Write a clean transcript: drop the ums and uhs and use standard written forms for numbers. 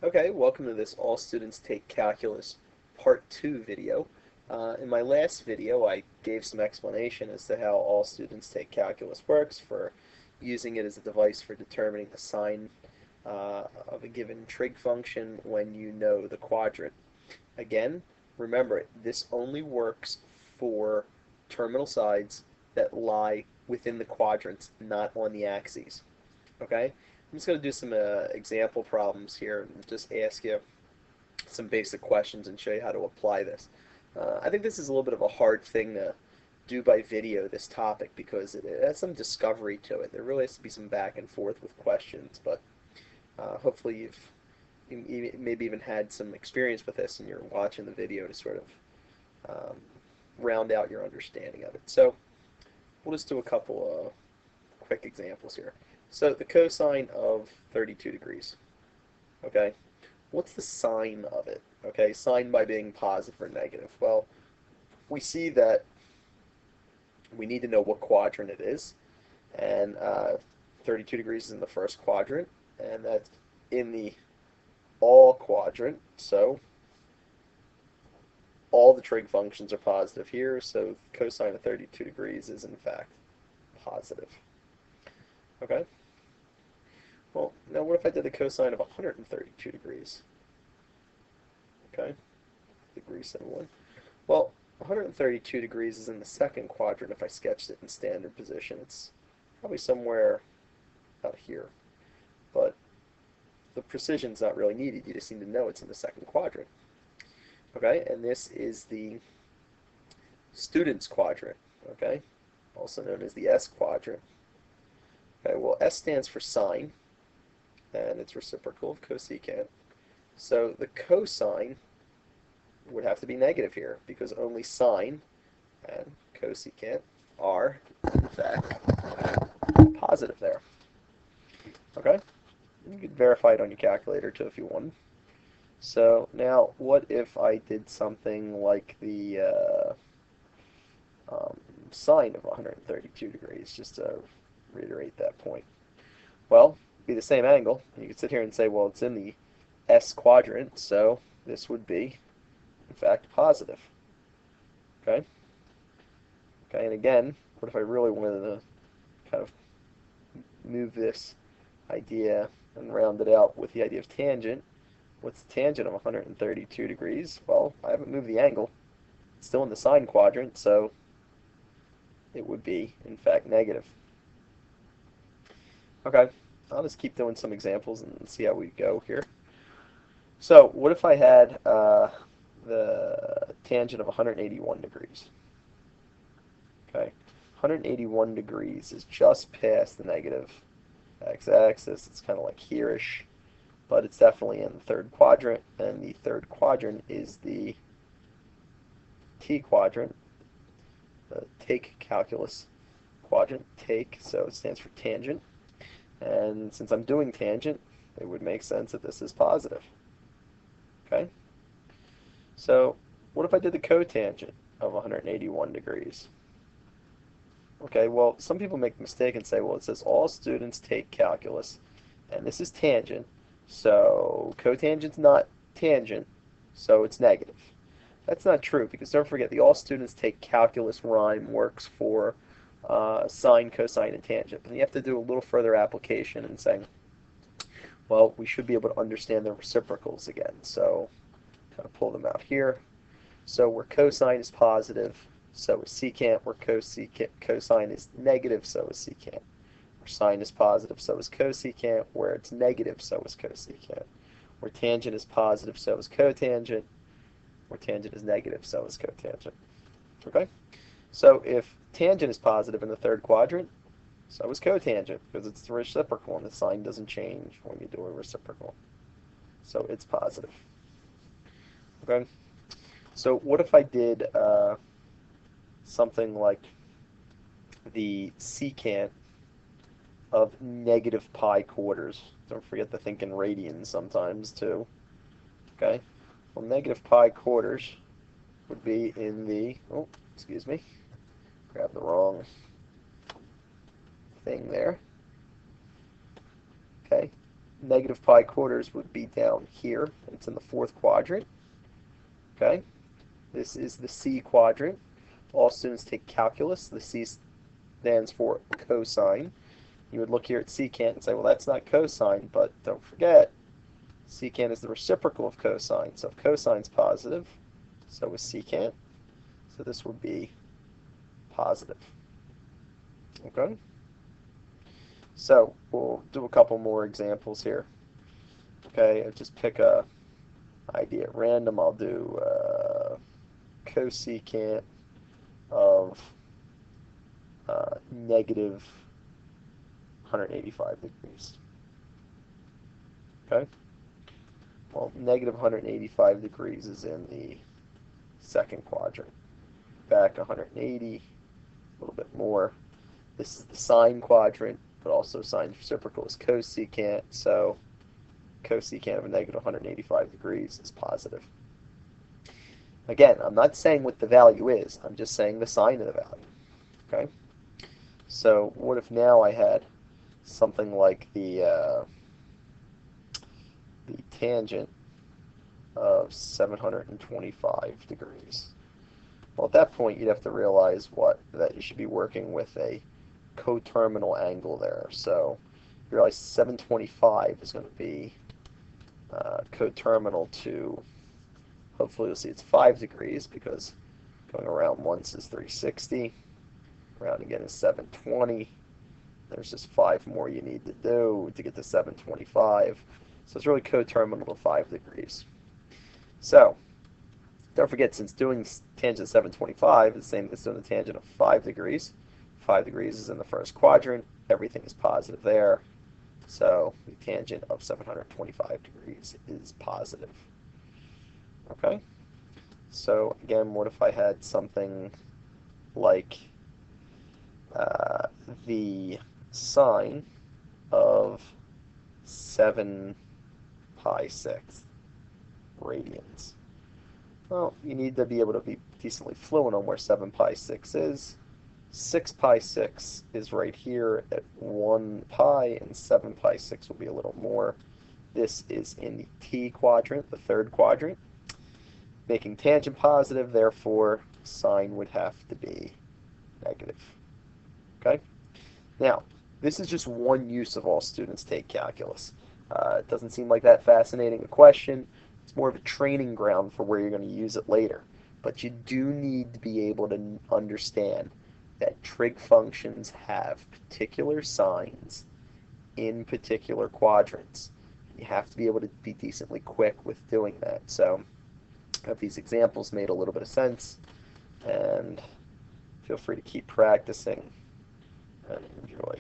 Okay, welcome to this All Students Take Calculus Part 2 video. In my last video, I gave some explanation as to how All Students Take Calculus works for using it as a device for determining the sign of a given trig function when you know the quadrant. Again, remember, this only works for terminal sides that lie within the quadrants, not on the axes. Okay? I'm just going to do some example problems here and just ask you some basic questions and show you how to apply this. I think this is a little bit of a hard thing to do by video, this topic, because it has some discovery to it. There really has to be some back and forth with questions, but hopefully you maybe even had some experience with this and you're watching the video to sort of round out your understanding of it. So we'll just do a couple quick examples here. So the cosine of 32 degrees, okay? What's the sine of it, okay? Sine by being positive or negative. Well, we see that we need to know what quadrant it is, and 32 degrees is in the first quadrant, and that's in the all quadrant, so all the trig functions are positive here, so cosine of 32 degrees is in fact positive, okay? Well, now what if I did the cosine of 132 degrees? Okay, degrees and 1. Well, 132 degrees is in the second quadrant if I sketched it in standard position. It's probably somewhere out here. But the precision's not really needed. You just need to know it's in the second quadrant. Okay, and this is the student's quadrant, okay, also known as the S quadrant. Okay, well, S stands for sine, and it's reciprocal of cosecant. So the cosine would have to be negative here because only sine and cosecant are, in fact, positive there. Okay? You could verify it on your calculator too if you want. So now, what if I did something like the sine of 132 degrees, just to reiterate that point? Well, be the same angle. You could sit here and say, well, it's in the S quadrant, so this would be, in fact, positive. Okay? Okay, and again, what if I really wanted to kind of move this idea and round it out with the idea of tangent? What's the tangent of 132 degrees? Well, I haven't moved the angle. It's still in the sine quadrant, so it would be, in fact, negative. Okay, I'll just keep doing some examples and see how we go here. So, what if I had the tangent of 181 degrees? Okay, 181 degrees is just past the negative x-axis. It's kind of like here-ish, but it's definitely in the third quadrant, and the third quadrant is the T quadrant, the take calculus quadrant, take, so it stands for tangent. And since I'm doing tangent, it would make sense that this is positive. Okay? So, what if I did the cotangent of 181 degrees? Okay, well, some people make the mistake and say, well, it says all students take calculus, and this is tangent, so cotangent's not tangent, so it's negative. That's not true, because don't forget, the all students take calculus rhyme works for sine, cosine, and tangent. But you have to do a little further application and saying, well, we should be able to understand the reciprocals again. So kind of pull them out here. So where cosine is positive, so is secant. Where cosine is negative, so is secant. Where sine is positive, so is cosecant. Where it's negative, so is cosecant. Where tangent is positive, so is cotangent. Where tangent is negative, so is cotangent. Okay? So if tangent is positive in the third quadrant, so is cotangent, because it's the reciprocal, and the sign doesn't change when you do a reciprocal. So it's positive. Okay? So what if I did something like the secant of negative pi quarters? Don't forget to think in radians sometimes, too. Okay? Well, negative pi quarters would be in the, oh, excuse me, grab the wrong thing there. Okay, negative pi quarters would be down here. It's in the fourth quadrant. Okay, this is the C quadrant. All students take calculus. The C stands for cosine. You would look here at secant and say, well, that's not cosine, but don't forget, secant is the reciprocal of cosine. So if cosine's positive, so is secant. So this would be positive. Okay? So we'll do a couple more examples here. Okay, I'll just pick a idea at random. I'll do cosecant of negative 185 degrees. Okay? Well, negative 185 degrees is in the second quadrant. Back 180, a little bit more. This is the sine quadrant, but also sine's reciprocal is cosecant, so cosecant of a negative 185 degrees is positive. Again, I'm not saying what the value is, I'm just saying the sign of the value. Okay? So what if now I had something like the tangent of 725 degrees? Well, at that point, you'd have to realize that you should be working with a coterminal angle there. So you realize 725 is going to be coterminal to, hopefully you'll see it's 5 degrees, because going around once is 360, around again is 720. There's just 5 more you need to do to get to 725. So it's really coterminal to 5 degrees. So don't forget, since doing tangent 725 is the same as doing the tangent of 5 degrees. 5 degrees is in the first quadrant. Everything is positive there. So the tangent of 725 degrees is positive. Okay? So again, what if I had something like the sine of 7 pi 6 radians? Well, you need to be able to be decently fluent on where 7 pi 6 is. 6 pi 6 is right here at 1 pi, and 7 pi 6 will be a little more. This is in the T quadrant, the third quadrant. Making tangent positive, therefore sine would have to be negative. Okay? Now, this is just one use of all students take calculus. It doesn't seem like that fascinating a question. It's more of a training ground for where you're going to use it later. But you do need to be able to understand that trig functions have particular signs in particular quadrants. You have to be able to be decently quick with doing that. So I hope these examples made a little bit of sense, and feel free to keep practicing and enjoy.